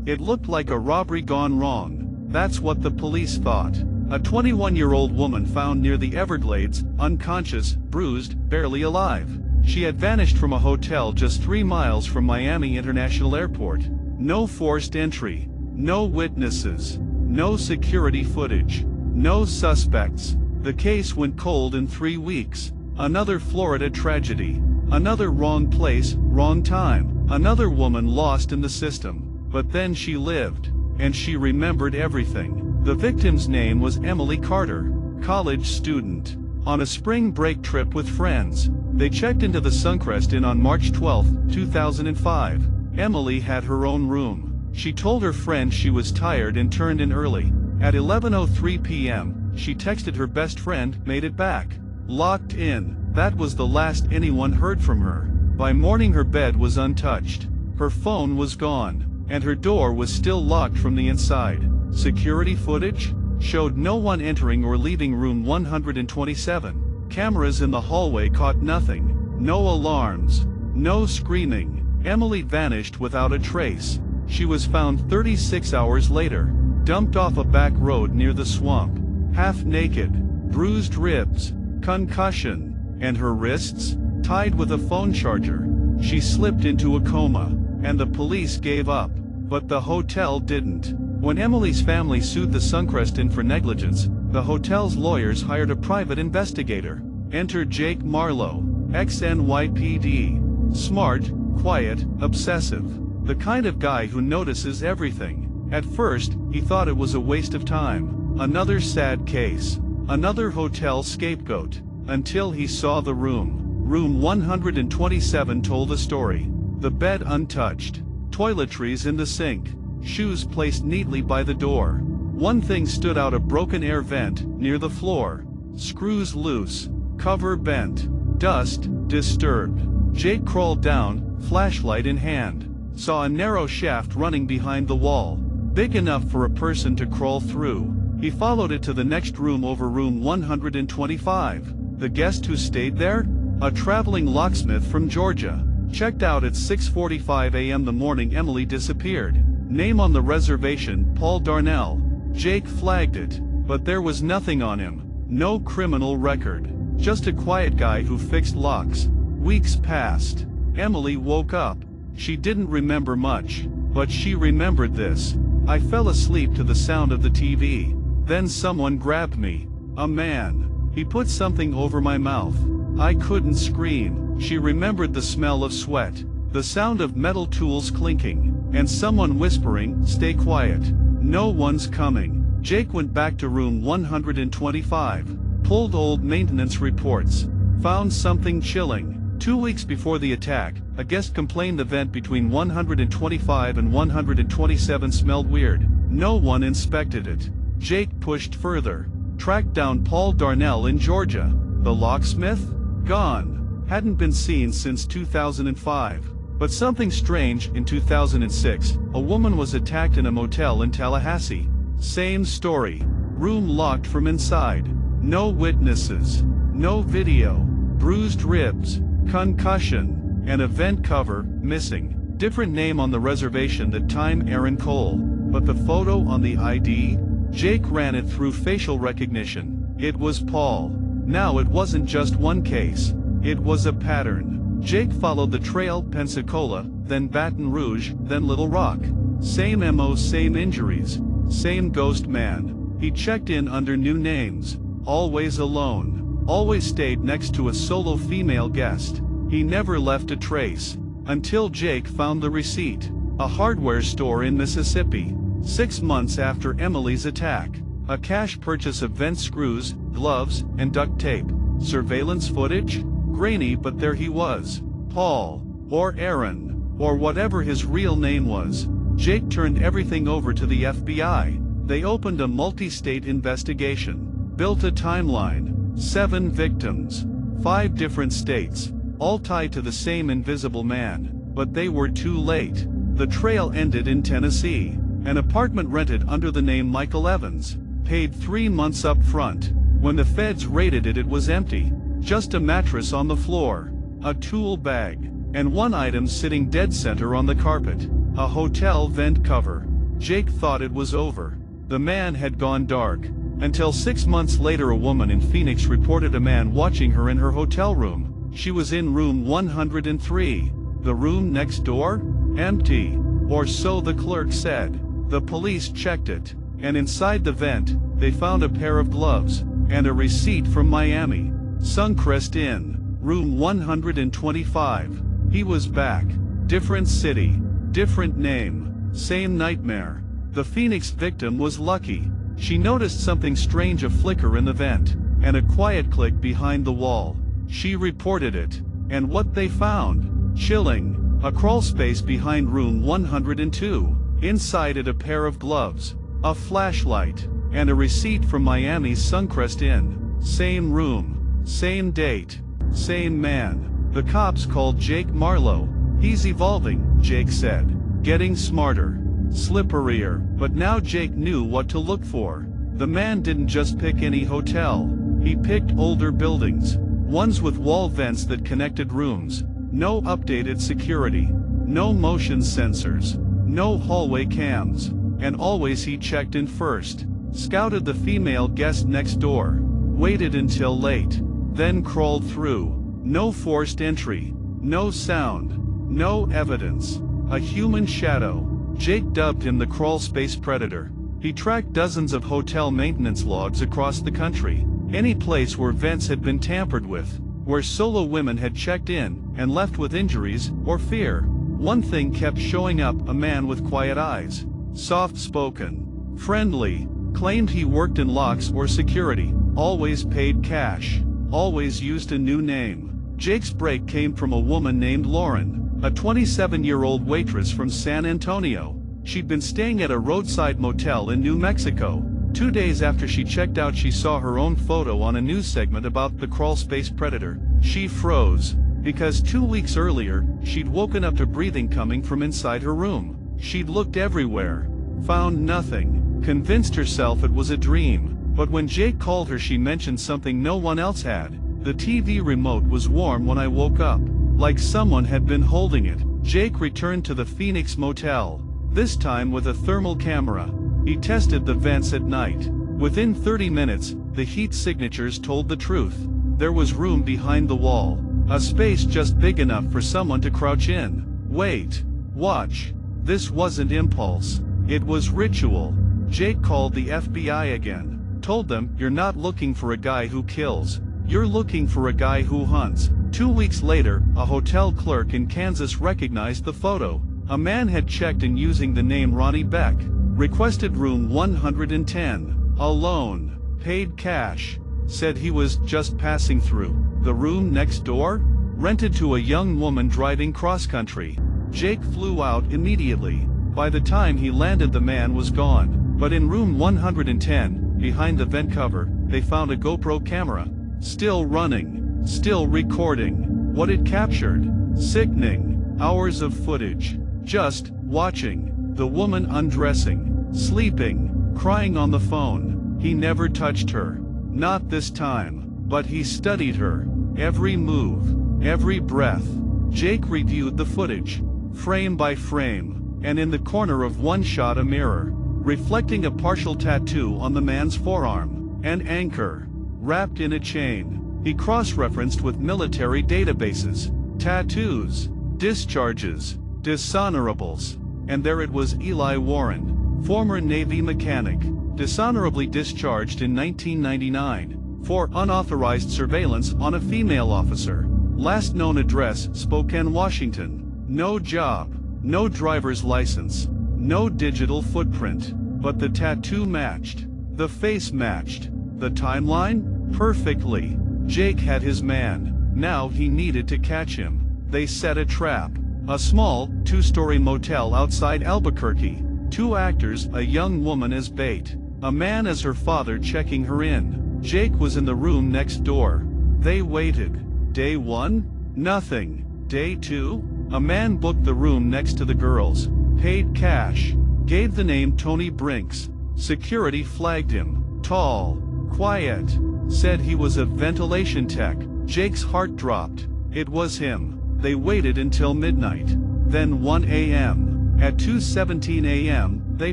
It looked like a robbery gone wrong. That's what the police thought. A 21-year-old woman found near the Everglades, unconscious, bruised, barely alive. She had vanished from a hotel just 3 miles from Miami International Airport. No forced entry. No witnesses. No security footage. No suspects. The case went cold in 3 weeks. Another Florida tragedy. Another wrong place, wrong time. Another woman lost in the system. But then she lived. And she remembered everything. The victim's name was Emily Carter, college student. On a spring break trip with friends, they checked into the Suncrest Inn on March 12, 2005. Emily had her own room. She told her friend she was tired and turned in early. At 11:03 p.m., she texted her best friend, "Made it back. Locked in." That was the last anyone heard from her. By morning her bed was untouched. Her phone was gone. And her door was still locked from the inside. Security footage showed no one entering or leaving room 127. Cameras in the hallway caught nothing. No alarms. No screaming. Emily vanished without a trace. She was found 36 hours later, dumped off a back road near the swamp. Half naked, bruised ribs, concussion, and her wrists tied with a phone charger. She slipped into a coma, and the police gave up. But the hotel didn't. When Emily's family sued the Suncrest Inn for negligence, the hotel's lawyers hired a private investigator. Enter Jake Marlowe, ex-NYPD. Smart, quiet, obsessive. The kind of guy who notices everything. At first, he thought it was a waste of time. Another sad case. Another hotel scapegoat. Until he saw the room. Room 127 told a story. The bed untouched. Toiletries in the sink. Shoes placed neatly by the door. One thing stood out: a broken air vent near the floor. Screws loose. Cover bent. Dust disturbed. Jake crawled down, flashlight in hand. Saw a narrow shaft running behind the wall. Big enough for a person to crawl through. He followed it to the next room over room 125. The guest who stayed there? A traveling locksmith from Georgia. Checked out at 6:45 a.m. the morning Emily disappeared. Name on the reservation, Paul Darnell. Jake flagged it, but there was nothing on him. No criminal record. Just a quiet guy who fixed locks. Weeks passed. Emily woke up. She didn't remember much, but she remembered this. I fell asleep to the sound of the TV. Then someone grabbed me. A man. He put something over my mouth. I couldn't scream. She remembered the smell of sweat, the sound of metal tools clinking, and someone whispering, "Stay quiet. No one's coming." Jake went back to room 125, pulled old maintenance reports, found something chilling. 2 weeks before the attack, a guest complained the vent between 125 and 127 smelled weird. No one inspected it. Jake pushed further, tracked down Paul Darnell in Georgia. The locksmith? Gone. Hadn't been seen since 2005. But something strange. In 2006, a woman was attacked in a motel in Tallahassee. Same story. Room locked from inside. No witnesses. No video. Bruised ribs. Concussion. And a vent cover, missing. Different name on the reservation that time: Aaron Cole. But the photo on the ID? Jake ran it through facial recognition. It was Paul. Now it wasn't just one case. It was a pattern. Jake followed the trail: Pensacola, then Baton Rouge, then Little Rock. Same MO, same injuries, same ghost man. He checked in under new names. Always alone. Always stayed next to a solo female guest. He never left a trace. Until Jake found the receipt. A hardware store in Mississippi. 6 months after Emily's attack. A cash purchase of vent screws, gloves, and duct tape. Surveillance footage? Grainy, but there he was. Paul. Or Aaron. Or whatever his real name was. Jake turned everything over to the FBI. They opened a multi-state investigation. Built a timeline. 7 victims. 5 different states. All tied to the same invisible man. But they were too late. The trail ended in Tennessee. An apartment rented under the name Michael Evans. Paid 3 months up front. When the feds raided it, it was empty. Just a mattress on the floor, a tool bag, and one item sitting dead center on the carpet. a hotel vent cover. Jake thought it was over. The man had gone dark. Until 6 months later, a woman in Phoenix reported a man watching her in her hotel room. She was in room 103. The room next door? Empty. Or so the clerk said. The police checked it, and inside the vent, they found a pair of gloves, and a receipt from Miami. Suncrest Inn, room 125. He was back. Different city, different name, same nightmare. The Phoenix victim was lucky. She noticed something strange, a flicker in the vent, and a quiet click behind the wall. She reported it, and what they found? Chilling. A crawlspace behind room 102. Inside it, a pair of gloves, a flashlight, and a receipt from Miami's Suncrest Inn. Same room, same date, same man. The cops called Jake Marlowe. He's evolving, Jake said. Getting smarter, slipperier. But now Jake knew what to look for. The man didn't just pick any hotel. He picked older buildings, ones with wall vents that connected rooms. No updated security, no motion sensors, no hallway cams, and always he checked in first, scouted the female guest next door, waited until late, then crawled through. No forced entry, no sound, no evidence. A human shadow. Jake dubbed him the crawlspace predator. He tracked dozens of hotel maintenance logs across the country, any place where vents had been tampered with, where solo women had checked in and left with injuries or fear. One thing kept showing up: a man with quiet eyes, soft-spoken, friendly, claimed he worked in locks or security, always paid cash, always used a new name. Jake's break came from a woman named Lauren, a 27-year-old waitress from San Antonio. She'd been staying at a roadside motel in New Mexico. 2 days after she checked out, she saw her own photo on a news segment about the crawlspace predator. She froze, because 2 weeks earlier, she'd woken up to breathing coming from inside her room. She'd looked everywhere, found nothing, convinced herself it was a dream. But when Jake called her, she mentioned something no one else had. The TV remote was warm when I woke up, like someone had been holding it. Jake returned to the Phoenix motel, this time with a thermal camera. He tested the vents at night. Within 30 minutes, the heat signatures told the truth. There was room behind the wall, a space just big enough for someone to crouch in. Wait, watch. This wasn't impulse. It was ritual. Jake called the FBI again, told them, "You're not looking for a guy who kills. You're looking for a guy who hunts." 2 weeks later, a hotel clerk in Kansas recognized the photo. A man had checked in using the name Ronnie Beck, requested room 110, alone, paid cash, said he was just passing through. The room next door? Rented to a young woman driving cross-country. Jake flew out immediately. By the time he landed, the man was gone. But in room 110, behind the vent cover, they found a GoPro camera. Still running, still recording. What it captured? Sickening. Hours of footage. Just watching. The woman undressing, sleeping, crying on the phone. He never touched her. Not this time. But he studied her. Every move, every breath. Jake reviewed the footage, frame by frame, and in the corner of one shot, a mirror, reflecting a partial tattoo on the man's forearm. An anchor, wrapped in a chain. He cross-referenced with military databases. Tattoos, discharges, dishonorables. And there it was: Eli Warren, former Navy mechanic, dishonorably discharged in 1999 for unauthorized surveillance on a female officer. Last known address: Spokane, Washington. No job, no driver's license, no digital footprint. But the tattoo matched. The face matched. The timeline? Perfectly. Jake had his man. Now he needed to catch him. They set a trap. A small, 2-story motel outside Albuquerque. 2 actors, a young woman as bait, a man as her father checking her in. Jake was in the room next door. They waited. Day 1? Nothing. Day 2? A man booked the room next to the girls, paid cash, gave the name Tony Brinks. Security flagged him. Tall, quiet, said he was a ventilation tech. Jake's heart dropped. It was him. They waited until midnight. Then 1 a.m. At 2:17 a.m., they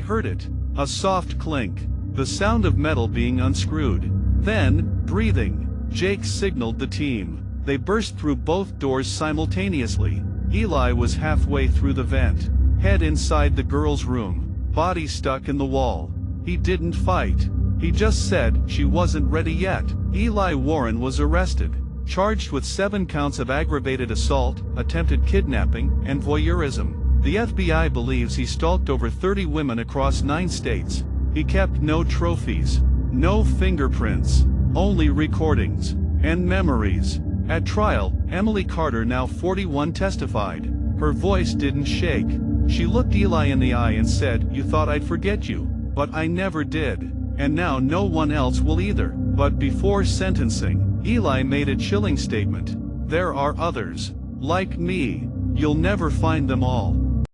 heard it. A soft clink. The sound of metal being unscrewed. Then, breathing. Jake signaled the team. They burst through both doors simultaneously. Eli was halfway through the vent. Head inside the girl's room. Body stuck in the wall. He didn't fight. He just said she wasn't ready yet. Eli Warren was arrested, charged with 7 counts of aggravated assault, attempted kidnapping, and voyeurism. The FBI believes he stalked over 30 women across 9 states. He kept no trophies, no fingerprints, only recordings and memories. At trial, Emily Carter, now 41, testified. Her voice didn't shake. She looked Eli in the eye and said, "You thought I'd forget you, but I never did. And now no one else will either." But before sentencing, Eli made a chilling statement. "There are others. Like me. You'll never find them all."